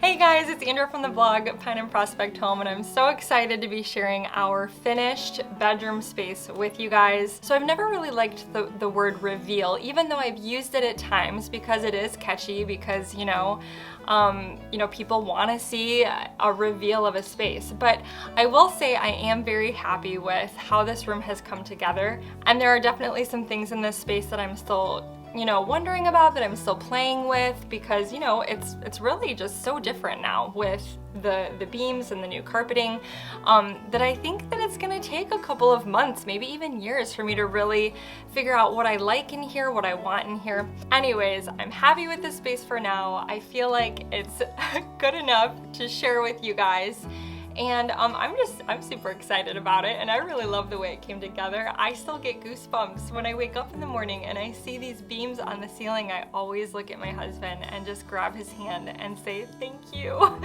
Hey guys, it's Andrea from the blog Pine and Prospect Home, and I'm so excited to be sharing our finished bedroom space with you guys. So I've never really liked the word reveal, even though I've used it at times because it is catchy, because people want to see a reveal of a space. But I will say I am very happy with how this room has come together, and there are definitely some things in this space that I'm still wondering about, that I'm still playing with, because it's really just so different now with the beams and the new carpeting, that I think that it's gonna take a couple of months, maybe even years, for me to really figure out what I like in here, what I want in here. Anyways, I'm happy with this space for now. I feel like it's good enough to share with you guys. And I'm super excited about it, and I really love the way it came together. I still get goosebumps when I wake up in the morning and I see these beams on the ceiling. I always look at my husband and just grab his hand and say, thank you.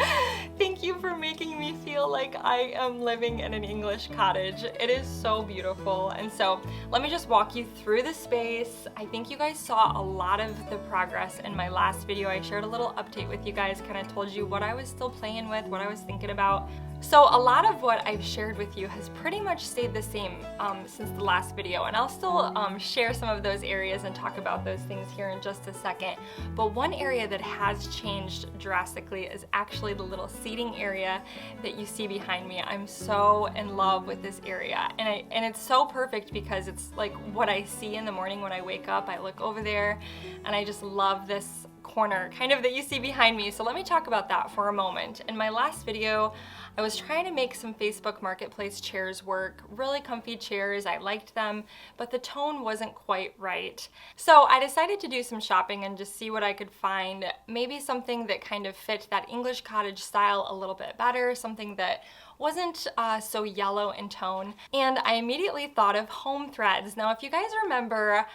Thank you for making me feel like I am living in an English cottage. It is so beautiful. And so let me just walk you through the space. I think you guys saw a lot of the progress in my last video. I shared a little update with you guys, kind of told you what I was still playing with, what I was thinking about. So a lot of what I've shared with you has pretty much stayed the same since the last video, and I'll still share some of those areas and talk about those things here in just a second. But one area that has changed drastically is actually the little seating area that you see behind me. I'm so in love with this area, and it's so perfect because it's like what I see in the morning when I wake up. I look over there and I just love this corner kind of that you see behind me. So let me talk about that for a moment. In my last video, I was trying to make some Facebook Marketplace chairs work, really comfy chairs. I liked them, but the tone wasn't quite right. So I decided to do some shopping and just see what I could find, maybe something that kind of fit that English cottage style a little bit better, something that wasn't so yellow in tone. And I immediately thought of Homethreads. Now, if you guys remember,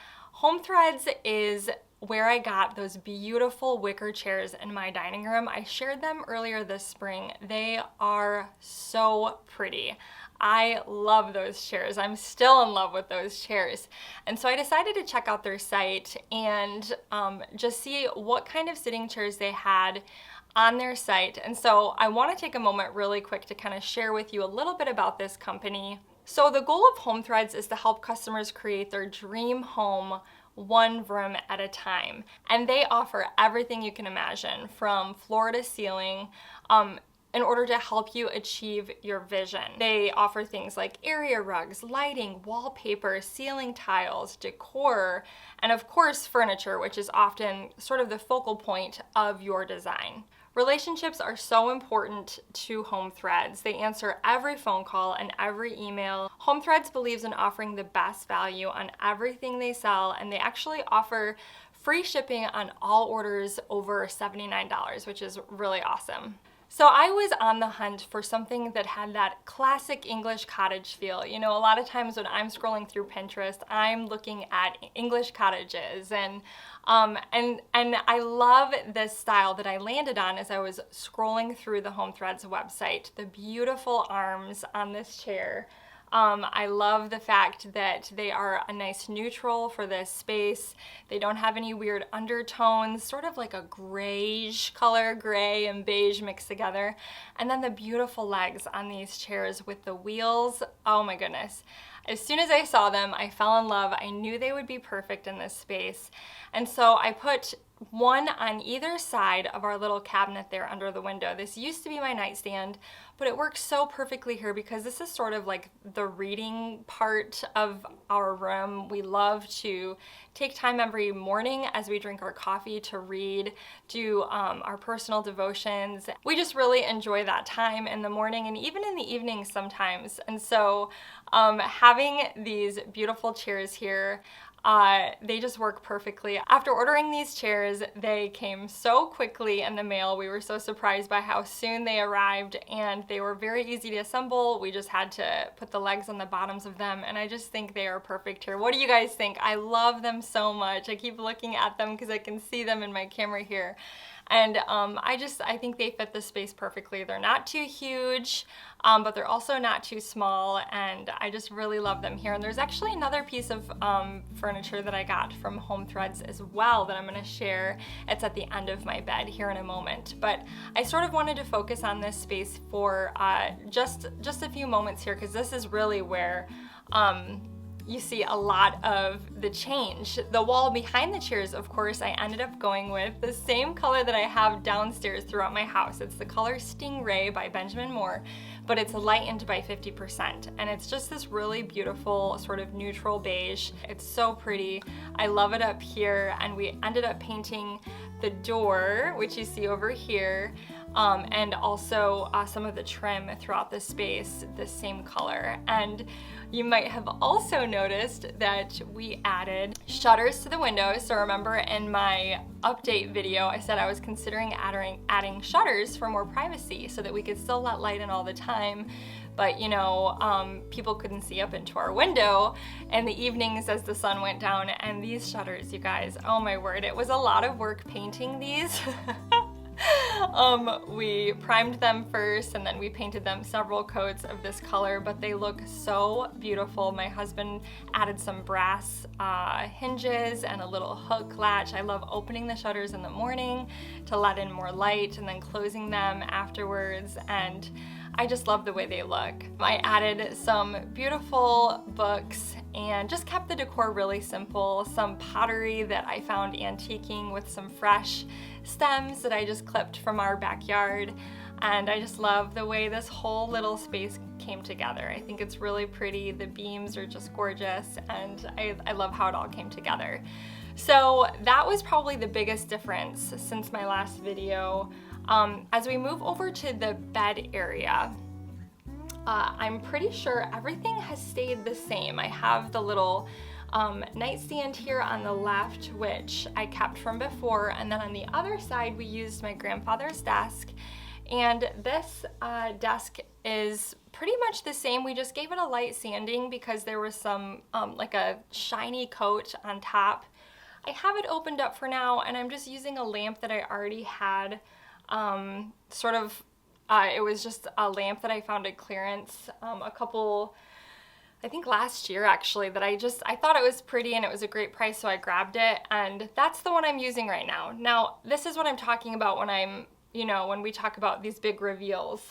Homethreads is where I got those beautiful wicker chairs in my dining room. I shared them earlier this spring. They are so pretty. I love those chairs. I'm still in love with those chairs. And so I decided to check out their site and just see what kind of sitting chairs they had on their site. And so I want to take a moment really quick to kind of share with you a little bit about this company. So the goal of Homethreads is to help customers create their dream home one room at a time. And they offer everything you can imagine, from floor to ceiling, in order to help you achieve your vision. They offer things like area rugs, lighting, wallpaper, ceiling tiles, decor, and of course furniture, which is often sort of the focal point of your design. Relationships are so important to Homethreads. They answer every phone call and every email. Homethreads believes in offering the best value on everything they sell, and they actually offer free shipping on all orders over $79, which is really awesome. So I was on the hunt for something that had that classic English cottage feel. A lot of times when I'm scrolling through Pinterest, I'm looking at English cottages, and I love this style that I landed on as I was scrolling through the Homethreads website. The beautiful arms on this chair. I love the fact that they are a nice neutral for this space. They don't have any weird undertones, sort of like a grayish color, gray and beige mixed together. And then the beautiful legs on these chairs with the wheels. Oh my goodness. As soon as I saw them, I fell in love. I knew they would be perfect in this space. And so I put one on either side of our little cabinet there under the window. This used to be my nightstand, but it works so perfectly here because this is sort of like the reading part of our room. We love to take time every morning as we drink our coffee to read, do our personal devotions. We just really enjoy that time in the morning and even in the evening sometimes. And so having these beautiful chairs here, they just work perfectly. After ordering these chairs, they came so quickly in the mail. We were so surprised by how soon they arrived, and they were very easy to assemble. We just had to put the legs on the bottoms of them, and I just think they are perfect here. What do you guys think? I love them so much. I keep looking at them because I can see them in my camera here. And I think they fit the space perfectly. They're not too huge, but they're also not too small, and I just really love them here. And there's actually another piece of furniture that I got from Homethreads as well that I'm gonna share. It's at the end of my bed here in a moment. But I sort of wanted to focus on this space for just a few moments here, because this is really where you see a lot of the change. The wall behind the chairs, of course, I ended up going with the same color that I have downstairs throughout my house. It's the color Stingray by Benjamin Moore, but it's lightened by 50%. And it's just this really beautiful sort of neutral beige. It's so pretty. I love it up here. And we ended up painting the door, which you see over here, and also some of the trim throughout the space, the same color. And you might have also noticed that we added shutters to the windows. So remember in my update video, I said I was considering adding shutters for more privacy so that we could still let light in all the time, but you know, people couldn't see up into our window in the evenings as the sun went down. And these shutters, you guys, oh my word, it was a lot of work painting these. We primed them first and then we painted them several coats of this color, but they look so beautiful. My husband added some brass hinges and a little hook latch. I love opening the shutters in the morning to let in more light and then closing them afterwards, and I just love the way they look. I added some beautiful books and just kept the decor really simple. Some pottery that I found antiquing with some fresh stems that I just clipped from our backyard. And I just love the way this whole little space came together. I think it's really pretty. The beams are just gorgeous, and I love how it all came together. So that was probably the biggest difference since my last video. As we move over to the bed area, I'm pretty sure everything has stayed the same. I have the little nightstand here on the left, which I kept from before, and then on the other side we used my grandfather's desk, and this desk is pretty much the same. We just gave it a light sanding because there was some like a shiny coat on top. I have it opened up for now, and I'm just using a lamp that I already had. It was just a lamp that I found at clearance I think last year actually, that I thought it was pretty and it was a great price, so I grabbed it, and that's the one I'm using right now. Now, this is what I'm talking about when we talk about these big reveals.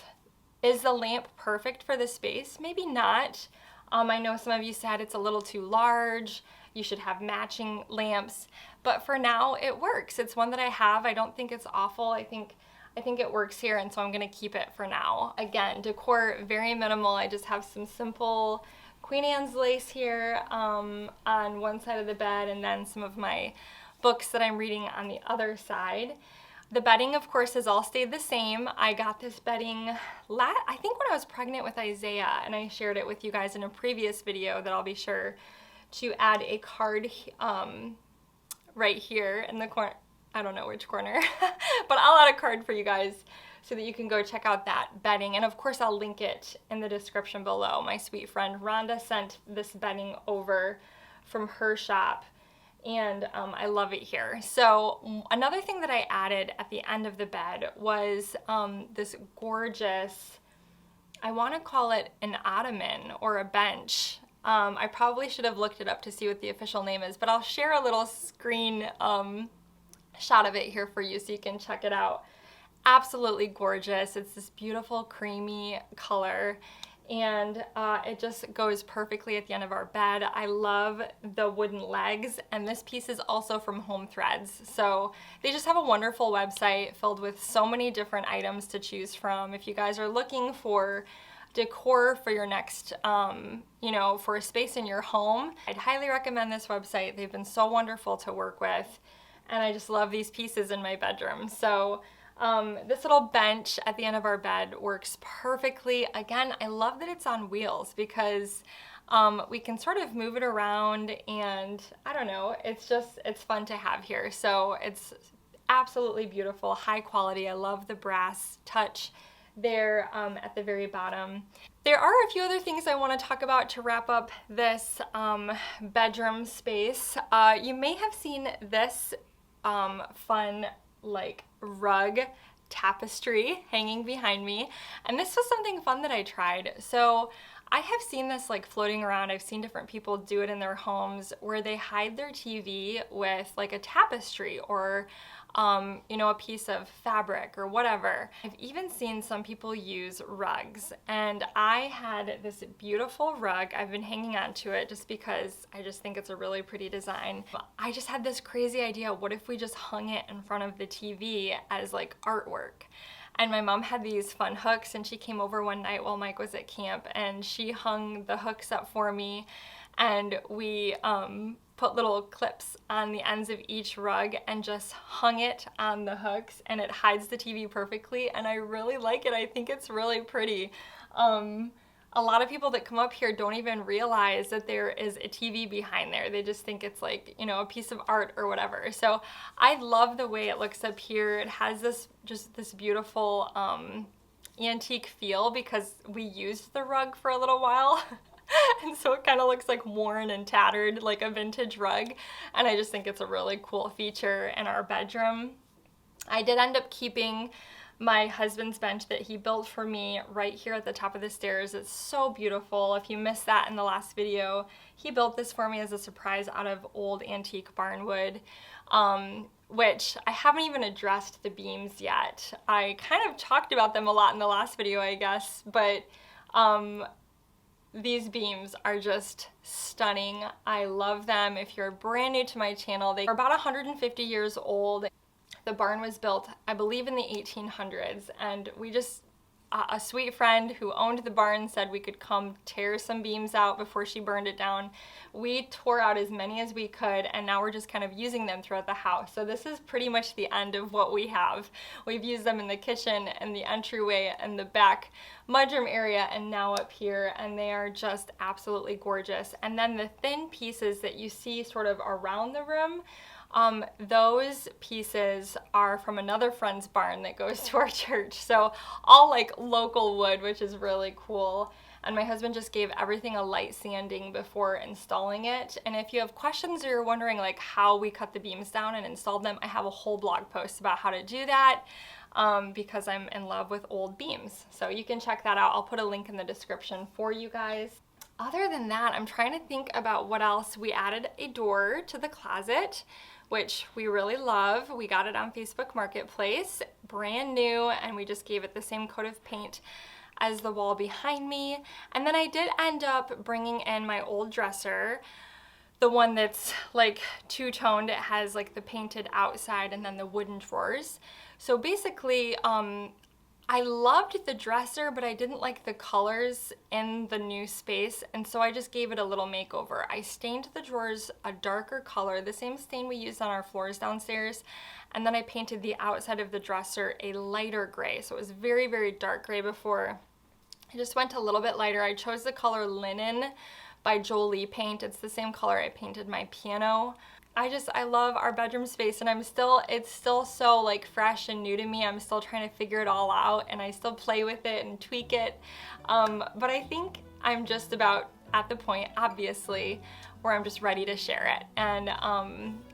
Is the lamp perfect for the space? Maybe not. I know some of you said it's a little too large, you should have matching lamps, but for now it works. It's one that I have. I don't think it's awful. I think it works here, and so I'm gonna keep it for now. Again, decor very minimal. I just have some simple Queen Anne's lace here on one side of the bed, and then some of my books that I'm reading on the other side. The bedding, of course, has all stayed the same. I got this bedding, I think when I was pregnant with Isaiah, and I shared it with you guys in a previous video that I'll be sure to add a card right here in the corner. I don't know which corner, but I'll add a card for you guys so that you can go check out that bedding. And of course, I'll link it in the description below. My sweet friend Rhonda sent this bedding over from her shop, and I love it here. So another thing that I added at the end of the bed was this gorgeous, I want to call it an ottoman or a bench. I probably should have looked it up to see what the official name is, but I'll share a little screen shot of it here for you so you can check it out. Absolutely gorgeous. It's this beautiful creamy color, and it just goes perfectly at the end of our bed. I love the wooden legs, and this piece is also from Homethreads. So they just have a wonderful website filled with so many different items to choose from. If you guys are looking for decor for your next, for a space in your home, I'd highly recommend this website. They've been so wonderful to work with, and I just love these pieces in my bedroom. So this little bench at the end of our bed works perfectly. Again, I love that it's on wheels because we can sort of move it around, and I don't know, it's fun to have here. So it's absolutely beautiful, high quality. I love the brass touch there at the very bottom. There are a few other things I want to talk about to wrap up this bedroom space. You may have seen this fun rug tapestry hanging behind me, and this was something fun that I tried. So I have seen this like floating around. I've seen different people do it in their homes where they hide their TV with like a tapestry or you know, a piece of fabric or whatever. I've even seen some people use rugs, and I had this beautiful rug. I've been hanging on to it just because I just think it's a really pretty design. I just had this crazy idea, what if we just hung it in front of the TV as like artwork? And my mom had these fun hooks, and she came over one night while Mike was at camp, and she hung the hooks up for me, and we put little clips on the ends of each rug and just hung it on the hooks, and it hides the TV perfectly, and I really like it. I think it's really pretty. A lot of people that come up here don't even realize that there is a TV behind there. They just think it's like, you know, a piece of art or whatever. So I love the way it looks up here. It has this beautiful antique feel because we used the rug for a little while. And so it kind of looks like worn and tattered, like a vintage rug. And I just think it's a really cool feature in our bedroom. I did end up keeping my husband's bench that he built for me right here at the top of the stairs. It's so beautiful. If you missed that in the last video, he built this for me as a surprise out of old antique barnwood, which I haven't even addressed the beams yet. I kind of talked about them a lot in the last video, I guess, but these beams are just stunning. I love them. If you're brand new to my channel, they are about 150 years old. The barn was built, I believe, in the 1800s, and we just, a sweet friend who owned the barn said we could come tear some beams out before she burned it down. We tore out as many as we could, and now we're just kind of using them throughout the house. So this is pretty much the end of what we have. We've used them in the kitchen and the entryway and the back mudroom area and now up here, and they are just absolutely gorgeous. And then the thin pieces that you see sort of around the room, those pieces are from another friend's barn that goes to our church. So all like local wood, which is really cool. And my husband just gave everything a light sanding before installing it. And if you have questions or you're wondering like how we cut the beams down and installed them, I have a whole blog post about how to do that because I'm in love with old beams. So you can check that out. I'll put a link in the description for you guys. Other than that, I'm trying to think about what else. We added a door to the closet, which we really love. We got it on Facebook Marketplace, brand new, and we just gave it the same coat of paint as the wall behind me. And then I did end up bringing in my old dresser, the one that's like two-toned. It has like the painted outside and then the wooden drawers. So basically, I loved the dresser, but I didn't like the colors in the new space, and so I just gave it a little makeover. I stained the drawers a darker color, the same stain we used on our floors downstairs, and then I painted the outside of the dresser a lighter gray. So it was very, very dark gray before. I just went a little bit lighter. I chose the color Linen by Jolie Paint. It's the same color I painted my piano. I love our bedroom space, and it's still so like fresh and new to me. I'm still trying to figure it all out, and I still play with it and tweak it. But I think I'm just about at the point, obviously, where I'm just ready to share it. And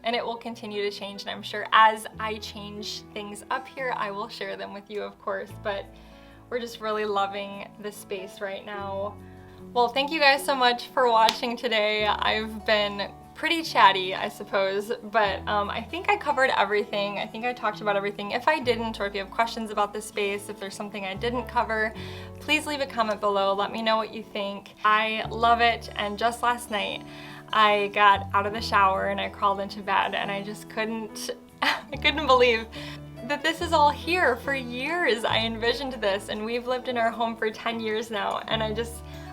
it will continue to change, and I'm sure as I change things up here, I will share them with you, of course. But we're just really loving the space right now. Well, thank you guys so much for watching today. I've been pretty chatty, I suppose, but I think I covered everything. I think I talked about everything. If I didn't, or if you have questions about this space, if there's something I didn't cover, please leave a comment below. Let me know what you think. I love it, and just last night, I got out of the shower and I crawled into bed, and I just couldn't, I couldn't believe that this is all here. For years I envisioned this, and we've lived in our home for 10 years now, and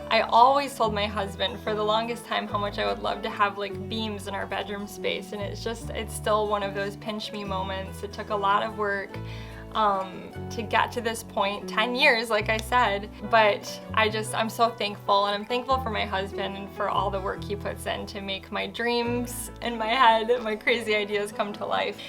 I always told my husband for the longest time how much I would love to have like beams in our bedroom space, and it's still one of those pinch me moments. It took a lot of work to get to this point, 10 years like I said, but I'm so thankful, and I'm thankful for my husband and for all the work he puts in to make my dreams in my head, my crazy ideas come to life.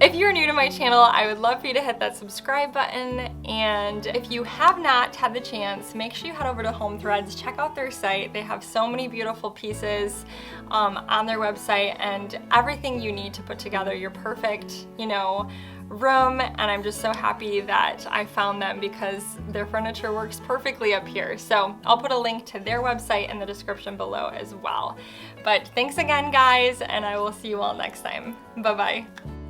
If you're new to my channel, I would love for you to hit that subscribe button, and if you have not had the chance, make sure you head over to Homethreads, check out their site. They have so many beautiful pieces on their website, and everything you need to put together your perfect, room, and I'm just so happy that I found them because their furniture works perfectly up here. So I'll put a link to their website in the description below as well. But thanks again, guys, and I will see you all next time. Bye-bye.